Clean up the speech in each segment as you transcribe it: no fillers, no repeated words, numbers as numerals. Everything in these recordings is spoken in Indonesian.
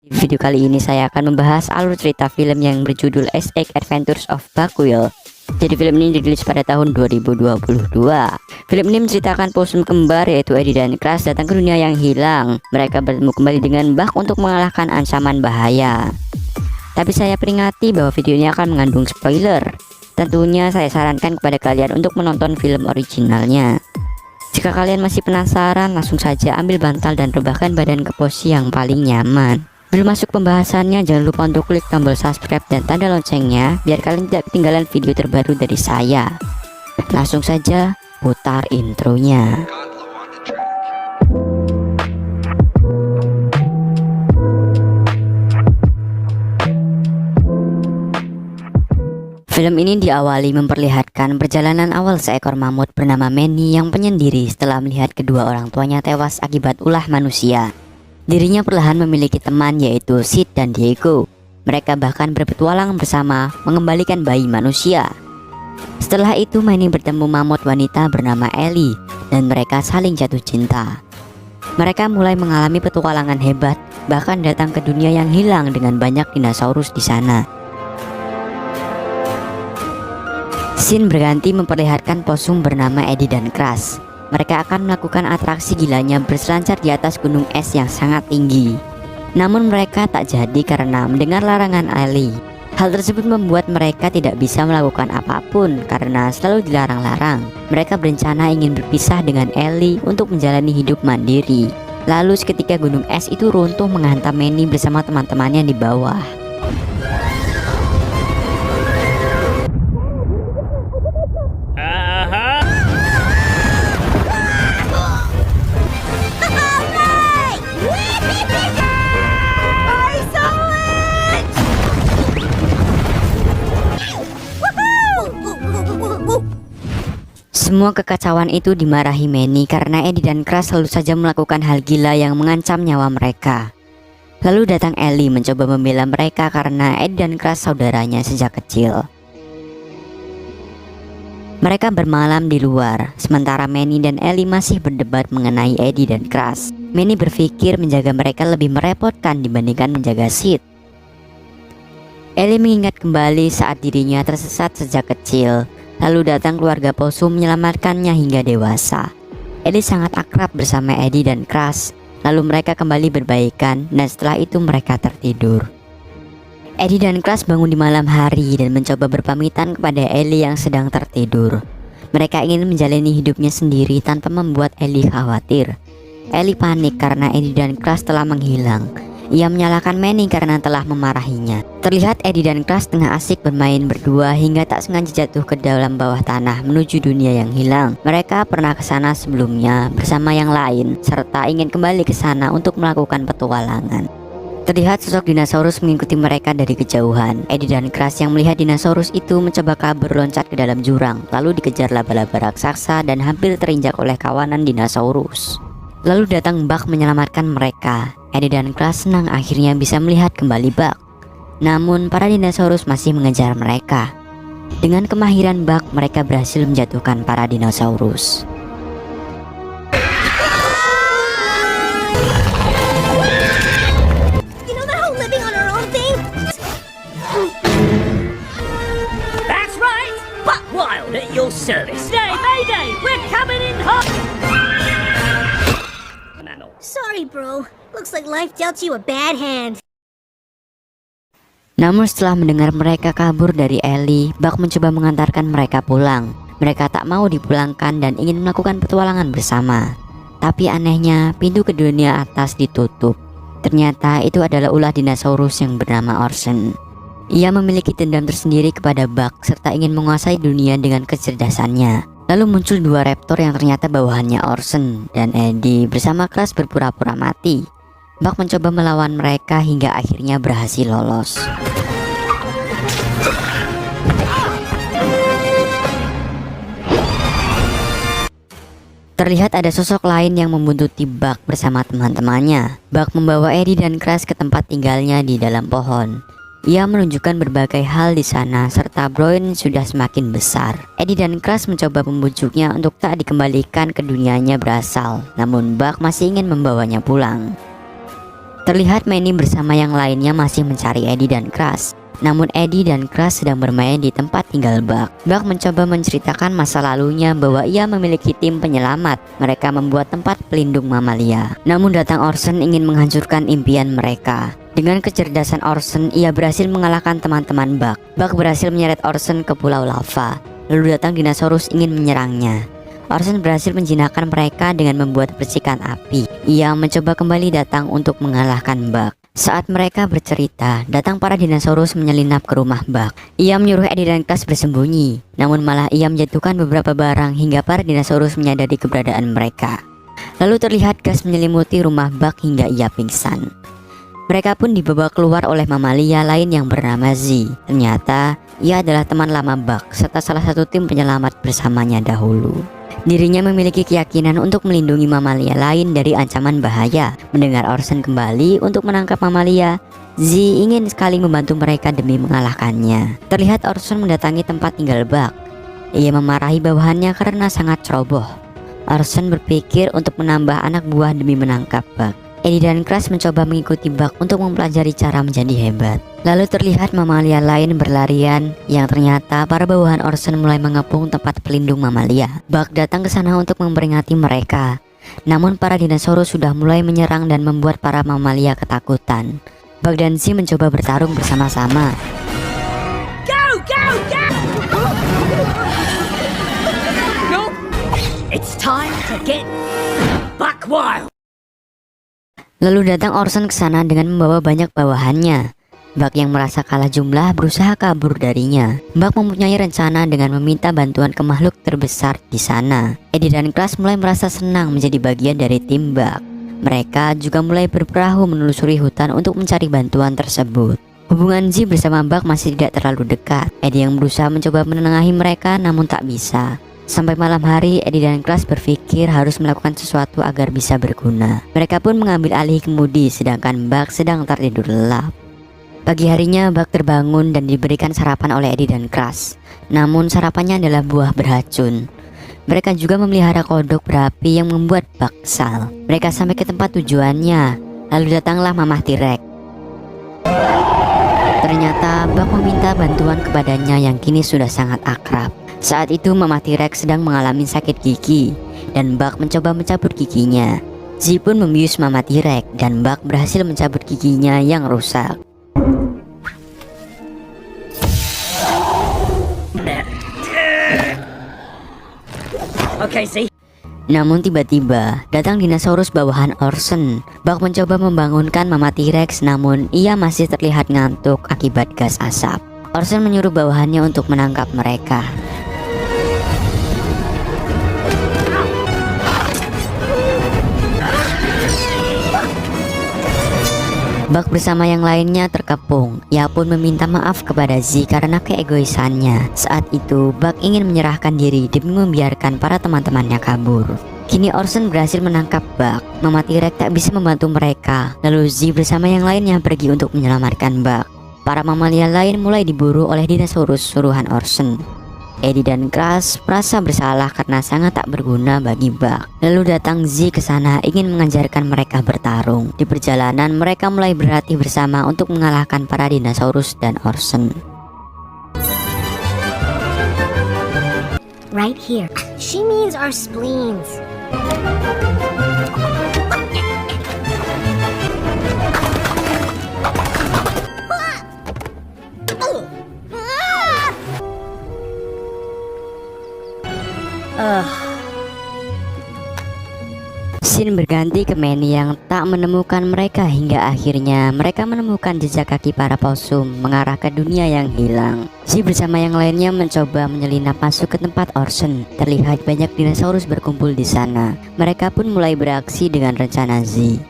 Di video kali ini saya akan membahas alur cerita film yang berjudul SX Adventures of Buckwill. Jadi film ini dirilis pada tahun 2022. Film ini menceritakan possum kembar yaitu Eddie dan Crash datang ke dunia yang hilang. Mereka bertemu kembali dengan Buck untuk mengalahkan ancaman bahaya. Tapi saya peringati bahwa video ini akan mengandung spoiler. Tentunya saya sarankan kepada kalian untuk menonton film originalnya. Jika kalian masih penasaran, langsung saja ambil bantal dan rebahkan badan ke posisi yang paling nyaman. Belum masuk pembahasannya, jangan lupa untuk klik tombol subscribe dan tanda loncengnya biar kalian tidak ketinggalan video terbaru dari saya. Langsung saja putar intronya. Film ini diawali memperlihatkan perjalanan awal seekor mamut bernama Manny yang penyendiri setelah melihat kedua orang tuanya tewas akibat ulah manusia. Dirinya perlahan memiliki teman yaitu Sid dan Diego. Mereka bahkan berpetualang bersama mengembalikan bayi manusia. Setelah itu Manny bertemu mamut wanita bernama Ellie dan mereka saling jatuh cinta. Mereka mulai mengalami petualangan hebat, bahkan datang ke dunia yang hilang dengan banyak dinosaurus di sana. Scene berganti memperlihatkan possum bernama Eddie dan Crash. Mereka akan melakukan atraksi gilanya berselancar di atas gunung es yang sangat tinggi. Namun mereka tak jadi karena mendengar larangan Ellie. Hal tersebut membuat mereka tidak bisa melakukan apapun karena selalu dilarang-larang. Mereka berencana ingin berpisah dengan Ellie untuk menjalani hidup mandiri. Lalu seketika gunung es itu runtuh menghantam Manny bersama teman-temannya di bawah. Semua kekacauan itu dimarahi Manny karena Eddie dan Crash selalu saja melakukan hal gila yang mengancam nyawa mereka. Lalu datang Ellie mencoba membela mereka karena Eddie dan Crash saudaranya sejak kecil. Mereka bermalam di luar, sementara Manny dan Ellie masih berdebat mengenai Eddie dan Crash. Manny berpikir menjaga mereka lebih merepotkan dibandingkan menjaga Sid. Ellie mengingat kembali saat dirinya tersesat sejak kecil. Lalu datang keluarga possum menyelamatkannya hingga dewasa. Ellie sangat akrab bersama Eddie dan Crash. Lalu mereka kembali berbaikan dan setelah itu mereka tertidur. Eddie dan Crash bangun di malam hari dan mencoba berpamitan kepada Ellie yang sedang tertidur. Mereka ingin menjalani hidupnya sendiri tanpa membuat Ellie khawatir. Ellie panik karena Eddie dan Crash telah menghilang. Ia menyalahkan Manny karena telah memarahinya. Terlihat Eddie dan Crash tengah asik bermain berdua hingga tak sengaja jatuh ke dalam bawah tanah menuju dunia yang hilang. Mereka pernah ke sana sebelumnya bersama yang lain serta ingin kembali ke sana untuk melakukan petualangan. Terlihat sosok dinosaurus mengikuti mereka dari kejauhan. Eddie dan Crash yang melihat dinosaurus itu mencoba kabur loncat ke dalam jurang, lalu dikejar laba-laba raksasa dan hampir terinjak oleh kawanan dinosaurus. Lalu datang Buck menyelamatkan mereka. Eddie dan Crash senang akhirnya bisa melihat kembali Buck. Namun para dinosaurus masih mengejar mereka. Dengan kemahiran Buck, mereka berhasil menjatuhkan para dinosaurus. That's right! Buckwild at your service. Mayday! We're coming in hot! Sorry, bro. Looks like life dealt you a bad hand. Namun setelah mendengar mereka kabur dari Ellie, Buck mencoba mengantarkan mereka pulang. Mereka tak mau dipulangkan dan ingin melakukan petualangan bersama. Tapi anehnya, pintu ke dunia atas ditutup. Ternyata itu adalah ulah dinosaurus yang bernama Orson. Ia memiliki dendam tersendiri kepada Buck serta ingin menguasai dunia dengan kecerdasannya. Lalu muncul dua raptor yang ternyata bawahannya Orson dan Eddie bersama Crash berpura-pura mati. Buck mencoba melawan mereka hingga akhirnya berhasil lolos. Terlihat ada sosok lain yang membuntuti Buck bersama teman-temannya. Buck membawa Eddie dan Crash ke tempat tinggalnya di dalam pohon. Ia menunjukkan berbagai hal di sana serta Brown sudah semakin besar. Eddie dan Crash mencoba membujuknya untuk tak dikembalikan ke dunianya berasal. Namun Buck masih ingin membawanya pulang. Terlihat Manny bersama yang lainnya masih mencari Eddie dan Crush. Namun Eddie dan Crush sedang bermain di tempat tinggal Buck. Buck mencoba menceritakan masa lalunya bahwa ia memiliki tim penyelamat. Mereka membuat tempat pelindung mamalia. Namun datang Orson ingin menghancurkan impian mereka. Dengan kecerdasan Orson, ia berhasil mengalahkan teman-teman Buck. Buck berhasil menyeret Orson ke pulau lava. Lalu datang dinosaurus ingin menyerangnya. Orson berhasil menjinakkan mereka dengan membuat percikan api. Ia mencoba kembali datang untuk mengalahkan Buck. Saat mereka bercerita, datang para dinosaurus menyelinap ke rumah Buck. Ia menyuruh Eddie dan Crush bersembunyi, namun malah ia menjatuhkan beberapa barang hingga para dinosaurus menyadari keberadaan mereka. Lalu terlihat gas menyelimuti rumah Buck hingga ia pingsan. Mereka pun dibawa keluar oleh mamalia lain yang bernama Z. Ternyata ia adalah teman lama Buck serta salah satu tim penyelamat bersamanya dahulu. Dirinya memiliki keyakinan untuk melindungi mamalia lain dari ancaman bahaya. Mendengar Orson kembali untuk menangkap mamalia, Z ingin sekali membantu mereka demi mengalahkannya. Terlihat Orson mendatangi tempat tinggal Buck. Ia memarahi bawahannya karena sangat ceroboh. Orson berpikir untuk menambah anak buah demi menangkap Buck. Eddie dan Crush mencoba mengikuti Buck untuk mempelajari cara menjadi hebat. Lalu terlihat mamalia lain berlarian yang ternyata para bawahan Orson mulai mengepung tempat pelindung mamalia. Buck datang ke sana untuk memperingati mereka. Namun para dinosaurus sudah mulai menyerang dan membuat para mamalia ketakutan. Buck dan Z mencoba bertarung bersama-sama. Go, go, go! No! It's time to get buck wild! Lalu datang Orson ke sana dengan membawa banyak bawahannya. Buck yang merasa kalah jumlah berusaha kabur darinya. Buck mempunyai rencana dengan meminta bantuan ke makhluk terbesar di sana. Eddie dan Crush mulai merasa senang menjadi bagian dari tim Buck. Mereka juga mulai berperahu menelusuri hutan untuk mencari bantuan tersebut. Hubungan Z bersama Buck masih tidak terlalu dekat. Eddie yang berusaha mencoba menenangi mereka namun tak bisa. Sampai malam hari, Eddie dan Crush berpikir harus melakukan sesuatu agar bisa berguna. Mereka pun mengambil alih kemudi sedangkan Buck sedang tertidur lelap. Pagi harinya Buck terbangun dan diberikan sarapan oleh Eddie dan Crush. Namun sarapannya adalah buah beracun. Mereka juga memelihara kodok berapi yang membuat Buck kesal. Mereka sampai ke tempat tujuannya. Lalu datanglah Mamah T-Rex. Ternyata Buck meminta bantuan kepadanya yang kini sudah sangat akrab. Saat itu Mamah T-Rex sedang mengalami sakit gigi dan Buck mencoba mencabut giginya. Z pun membius Mamah T-Rex dan Buck berhasil mencabut giginya yang rusak. Okay, Z. Namun tiba-tiba datang dinosaurus bawahan Orson. Buck mencoba membangunkan Mamah T-Rex namun ia masih terlihat ngantuk akibat gas asap. Orson menyuruh bawahannya untuk menangkap mereka. Buck bersama yang lainnya terkepung. Ia pun meminta maaf kepada Z karena keegoisannya. Saat itu Buck ingin menyerahkan diri demi membiarkan para teman-temannya kabur. Kini Orson berhasil menangkap Buck. Mamah T-Rex tak bisa membantu mereka. Lalu Z bersama yang lainnya pergi untuk menyelamatkan Buck. Para mamalia lain mulai diburu oleh dinosaurus suruhan Orson. Eddie dan Crush merasa bersalah karena sangat tak berguna bagi Buck. Lalu datang Z ke sana ingin mengajarkan mereka bertarung. Di perjalanan mereka mulai berlatih bersama untuk mengalahkan para dinosaurus dan Orson. Right here. She means our spleens. Scene berganti ke Manny yang tak menemukan mereka hingga akhirnya mereka menemukan jejak kaki para possum mengarah ke dunia yang hilang. Z bersama yang lainnya mencoba menyelinap masuk ke tempat Orson. Terlihat banyak dinosaurus berkumpul di sana. Mereka pun mulai beraksi dengan rencana Z.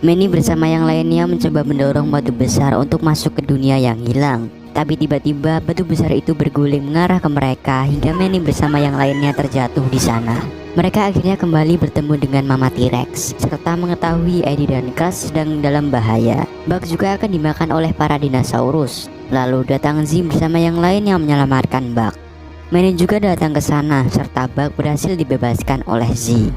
Manny bersama yang lainnya mencoba mendorong batu besar untuk masuk ke dunia yang hilang. Tapi tiba-tiba batu besar itu berguling mengarah ke mereka hingga Manny bersama yang lainnya terjatuh di sana. Mereka akhirnya kembali bertemu dengan Mamah T-Rex serta mengetahui Eddie dan Crush sedang dalam bahaya. Buck juga akan dimakan oleh para dinosaurus. Lalu datang Z bersama yang lain yang menyelamatkan Buck. Manny juga datang ke sana serta Buck berhasil dibebaskan oleh Z.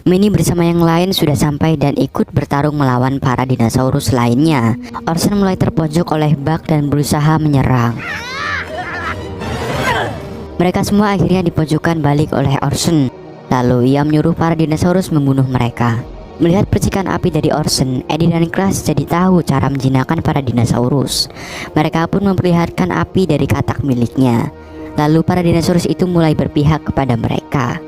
Manny bersama yang lain sudah sampai dan ikut bertarung melawan para dinosaurus lainnya. Orson mulai terpojok oleh Buck dan berusaha menyerang. Mereka semua akhirnya dipojokkan balik oleh Orson. Lalu ia menyuruh para dinosaurus membunuh mereka. Melihat percikan api dari Orson, Eddie dan Crash jadi tahu cara menjinakkan para dinosaurus. Mereka pun memperlihatkan api dari katak miliknya. Lalu para dinosaurus itu mulai berpihak kepada mereka.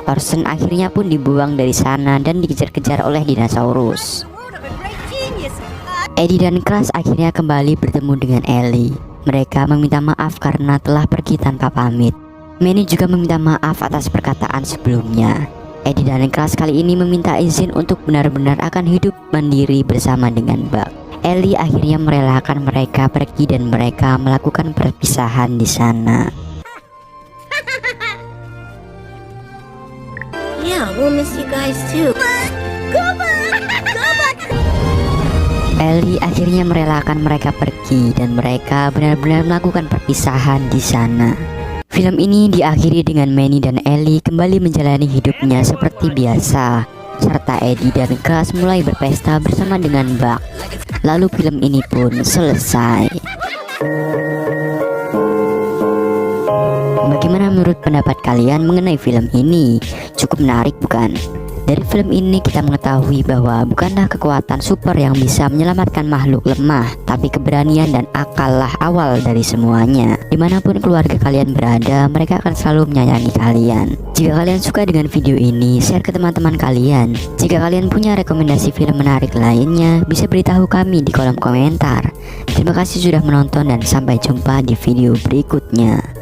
Orson akhirnya pun dibuang dari sana dan dikejar-kejar oleh dinosaurus. Eddie dan Crash akhirnya kembali bertemu dengan Ellie. Mereka meminta maaf karena telah pergi tanpa pamit. Manny juga meminta maaf atas perkataan sebelumnya. Eddie dan Crash kali ini meminta izin untuk benar-benar akan hidup mandiri bersama dengan Buck. Ellie akhirnya merelakan mereka pergi dan mereka melakukan perpisahan di sana. Yeah, we'll miss you guys too. Go back! Go back! Ellie akhirnya merelakan mereka pergi dan mereka benar-benar melakukan perpisahan di sana. Film ini diakhiri dengan Manny dan Ellie kembali menjalani hidupnya seperti biasa, serta Eddie dan Crash mulai berpesta bersama dengan Buck. Lalu film ini pun selesai. Bagaimana menurut pendapat kalian mengenai film ini? Cukup menarik bukan? Dari film ini kita mengetahui bahwa bukanlah kekuatan super yang bisa menyelamatkan makhluk lemah, tapi keberanian dan akal lah awal dari semuanya. Dimanapun keluarga kalian berada, mereka akan selalu menyayangi kalian. Jika kalian suka dengan video ini, share ke teman-teman kalian. Jika kalian punya rekomendasi film menarik lainnya, bisa beritahu kami di kolom komentar. Terima kasih sudah menonton dan sampai jumpa di video berikutnya.